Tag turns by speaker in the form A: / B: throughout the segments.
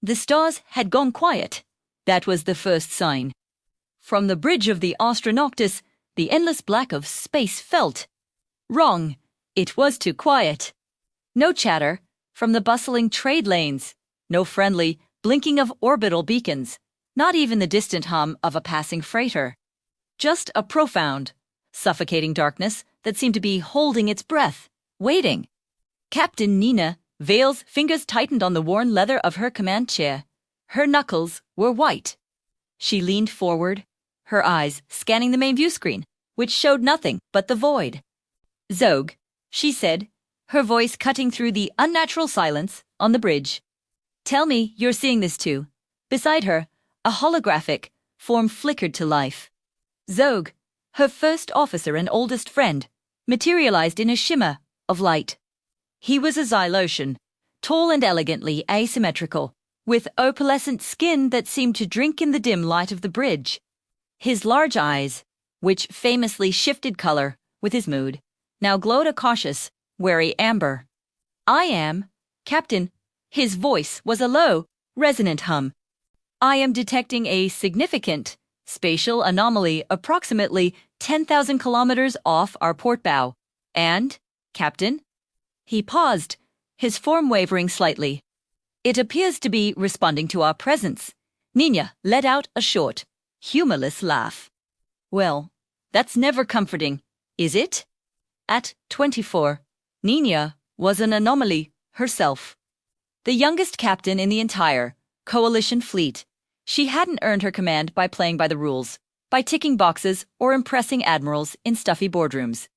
A: The stars had gone quiet. That was the first sign. From the bridge of the Astronoctus, the endless black of space felt. Wrong. It was too quiet. No chatter from the bustling trade lanes. No friendly blinking of orbital beacons. Not even the distant hum of a passing freighter. Just a profound, suffocating darkness that seemed to be holding its breath, waiting. Captain Nina Vale's fingers tightened on the worn leather of her command chair. Her knuckles were white. She leaned forward, her eyes scanning the main view screen, which showed nothing but the void. "Zog," she said, her voice cutting through the unnatural silence on the bridge. "Tell me you're seeing this too." Beside her, a holographic form flickered to life. Zog, her first officer and oldest friend, materialized in a shimmer of light. He was a Xylotian, tall and elegantly asymmetrical, with opalescent skin that seemed to drink in the dim light of the bridge. His large eyes, which famously shifted color with his mood, now glowed a cautious, wary amber. "I am, Captain." His voice was a low, resonant hum. "I am detecting a significant spatial anomaly approximately 10,000 kilometers off our port bow. And, Captain?" He paused, his form wavering slightly. "It appears to be responding to our presence." Nina let out a short, humorless laugh. "Well, that's never comforting, is it?" At 24, Nina was an anomaly herself. The youngest captain in the entire coalition fleet, she hadn't earned her command by playing by the rules, by ticking boxes or impressing admirals in stuffy boardrooms.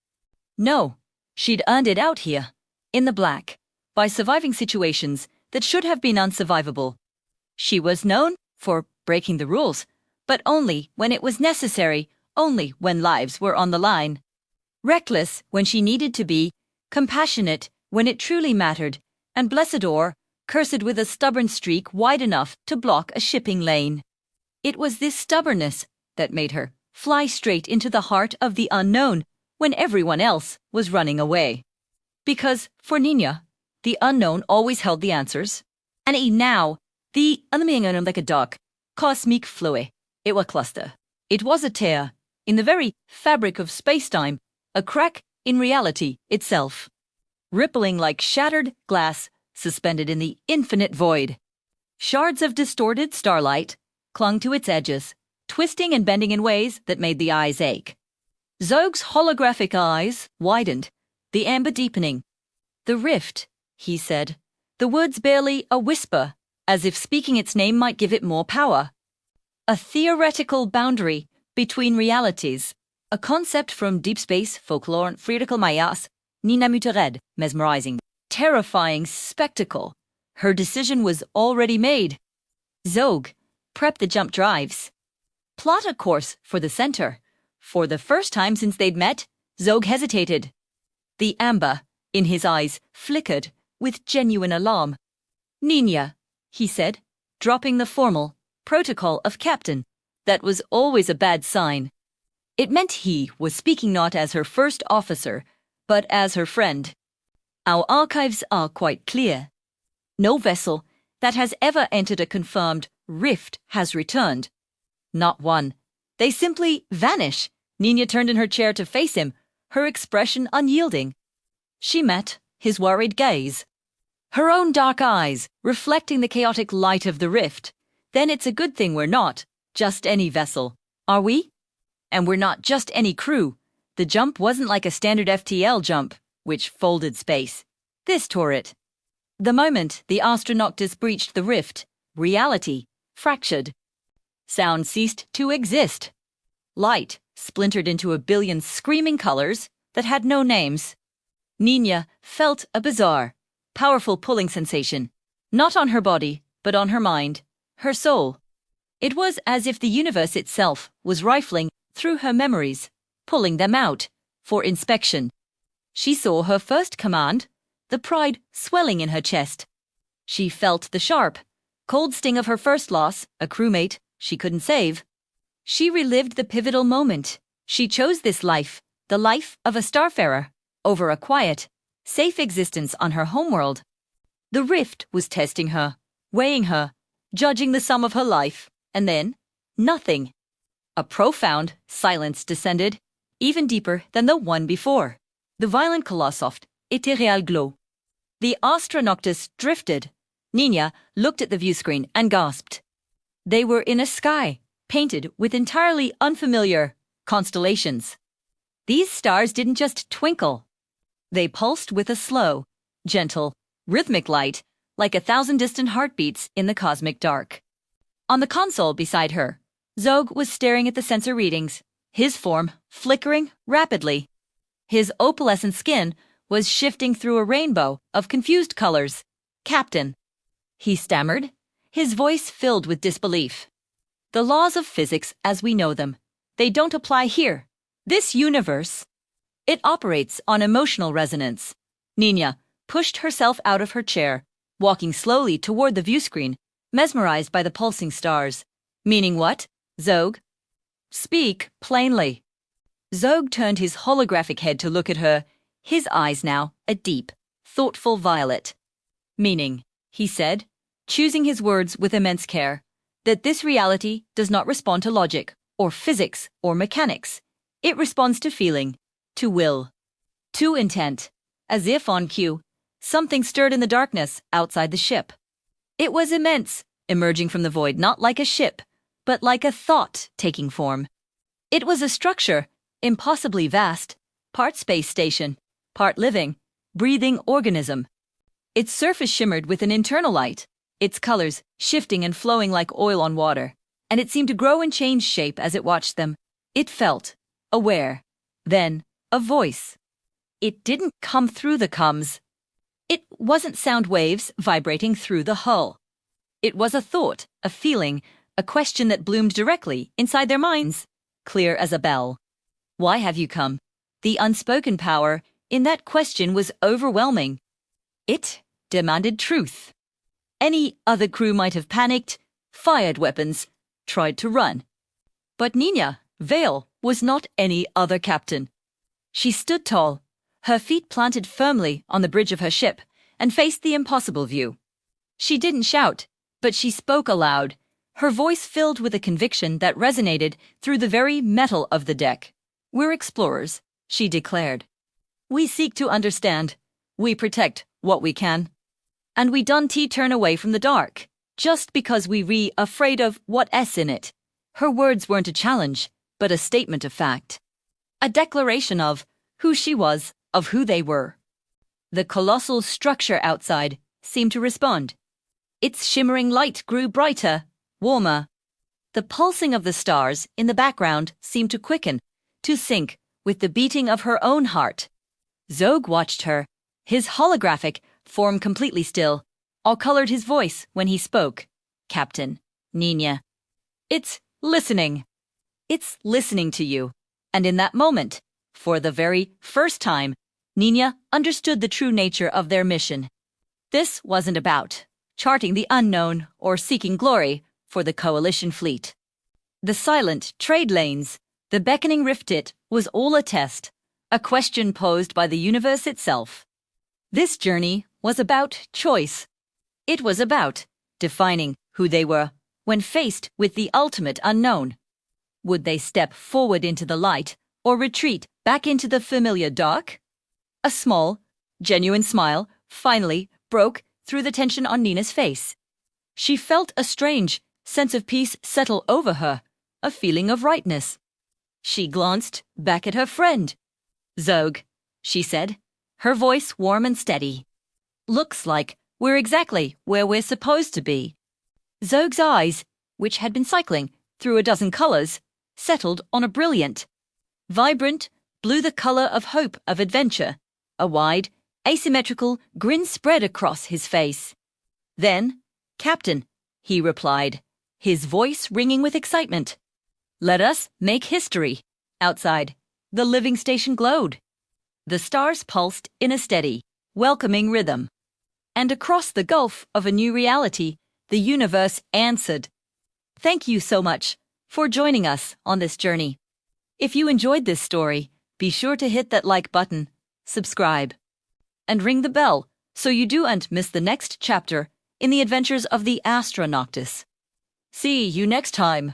A: No, she'd earned it out here, in the black, by surviving situations that should have been unsurvivable. She was known for breaking the rules, but only when it was necessary, only when lives were on the line. Reckless when she needed to be, compassionate when it truly mattered, and blessed or cursed with a stubborn streak wide enough to block a shipping lane. It was this stubbornness that made her fly straight into the heart of the unknown when everyone else was running away. Because, for Nina, the unknown always held the answers. And now, the unknown like a dog, cosmic fluid, it was cluster. It was a tear in the very fabric of space-time, a crack in reality itself. Rippling like shattered glass suspended in the infinite void. Shards of distorted starlight clung to its edges, twisting and bending in ways that made the eyes ache. Zog's holographic eyes widened, the amber deepening. "The rift," he said, the words barely a whisper, as if speaking its name might give it more power. A theoretical boundary between realities, a concept from deep space folklore and Friedrich Mayas, Nina Mutered, mesmerizing, terrifying spectacle. Her decision was already made. Zog, prep the jump drives. Plot a course for the center. For the first time since they'd met, Zog hesitated. The amber in his eyes flickered with genuine alarm. "Nina," he said, dropping the formal protocol of captain. That was always a bad sign. It meant he was speaking not as her first officer, but as her friend. "Our archives are quite clear. No vessel that has ever entered a confirmed rift has returned. Not one. They simply vanish." Nina turned in her chair to face him, her expression unyielding. She met his worried gaze. Her own dark eyes reflecting the chaotic light of the rift. "Then it's a good thing we're not just any vessel, are we? And we're not just any crew." The jump wasn't like a standard FTL jump, which folded space. This tore it. The moment the Astronoctus breached the rift, reality fractured. Sound ceased to exist. Light splintered into a billion screaming colors that had no names. Nina felt a bizarre, powerful pulling sensation, not on her body, but on her mind, her soul. It was as if the universe itself was rifling through her memories, pulling them out for inspection. She saw her first command, the pride swelling in her chest. She felt the sharp, cold sting of her first loss, a crewmate she couldn't save. She relived the pivotal moment. She chose this life, the life of a starfarer, over a quiet, safe existence on her homeworld. The rift was testing her, weighing her, judging the sum of her life, and then nothing. A profound silence descended, even deeper than the one before. The violent colossoft était réel glow. The Astronoctus drifted. Nina looked at the viewscreen and gasped. They were in a sky painted with entirely unfamiliar constellations. These stars didn't just twinkle. They pulsed with a slow, gentle, rhythmic light, like 1,000 distant heartbeats in the cosmic dark. On the console beside her, Zog was staring at the sensor readings, his form flickering rapidly. His opalescent skin was shifting through a rainbow of confused colors. "Captain," he stammered, his voice filled with disbelief. "The laws of physics as we know them, they don't apply here. This universe, it operates on emotional resonance." Nina pushed herself out of her chair, walking slowly toward the viewscreen, mesmerized by the pulsing stars. "Meaning what, Zog? Speak plainly." Zog turned his holographic head to look at her, his eyes now a deep, thoughtful violet. "Meaning," he said, choosing his words with immense care, "that this reality does not respond to logic, or physics, or mechanics. It responds to feeling, to will, to intent." As if on cue, something stirred in the darkness outside the ship. It was immense, emerging from the void not like a ship, but like a thought taking form. It was a structure, impossibly vast, part space station, part living, breathing organism. Its surface shimmered with an internal light, its colors shifting and flowing like oil on water, and it seemed to grow and change shape as it watched them. It felt, aware, then a voice. It didn't come through the comms. It wasn't sound waves vibrating through the hull. It was a thought, a feeling, a question that bloomed directly inside their minds, clear as a bell. "Why have you come?" The unspoken power in that question was overwhelming. It demanded truth. Any other crew might have panicked, fired weapons, tried to run. But Nina Vale was not any other captain. She stood tall, her feet planted firmly on the bridge of her ship, and faced the impossible view. She didn't shout, but she spoke aloud, her voice filled with a conviction that resonated through the very metal of the deck. "We're explorers," she declared. "We seek to understand. We protect what we can. And we don't turn away from the dark, just because we afraid of what's in it." Her words weren't a challenge, but a statement of fact. A declaration of who she was, of who they were. The colossal structure outside seemed to respond. Its shimmering light grew brighter, warmer. The pulsing of the stars in the background seemed to quicken, to sync with the beating of her own heart. Zog watched her, his holographic form completely still, all-colored his voice when he spoke. "Captain, Nina. It's listening. It's listening to you." And in that moment, for the very first time, Nina understood the true nature of their mission. This wasn't about charting the unknown or seeking glory for the coalition fleet. The silent trade lanes, the beckoning rift, it was all a test, a question posed by the universe itself. This journey was about choice. It was about defining who they were when faced with the ultimate unknown. Would they step forward into the light or retreat back into the familiar dark? A small, genuine smile finally broke through the tension on Nina's face. She felt a strange sense of peace settle over her, a feeling of rightness. She glanced back at her friend. "Zog," she said, her voice warm and steady. "Looks like we're exactly where we're supposed to be." Zog's eyes, which had been cycling through a dozen colors, settled on a brilliant, vibrant blue, the color of hope, of adventure. A wide, asymmetrical grin spread across his face. "Then, Captain," he replied, his voice ringing with excitement, "let us make history." Outside, the living station glowed. The stars pulsed in a steady, welcoming rhythm. And across the gulf of a new reality, the universe answered. Thank you so much for joining us on this journey. If you enjoyed this story, be sure to hit that like button, subscribe, and ring the bell so you don't miss the next chapter in the adventures of the Astronoctus. See you next time.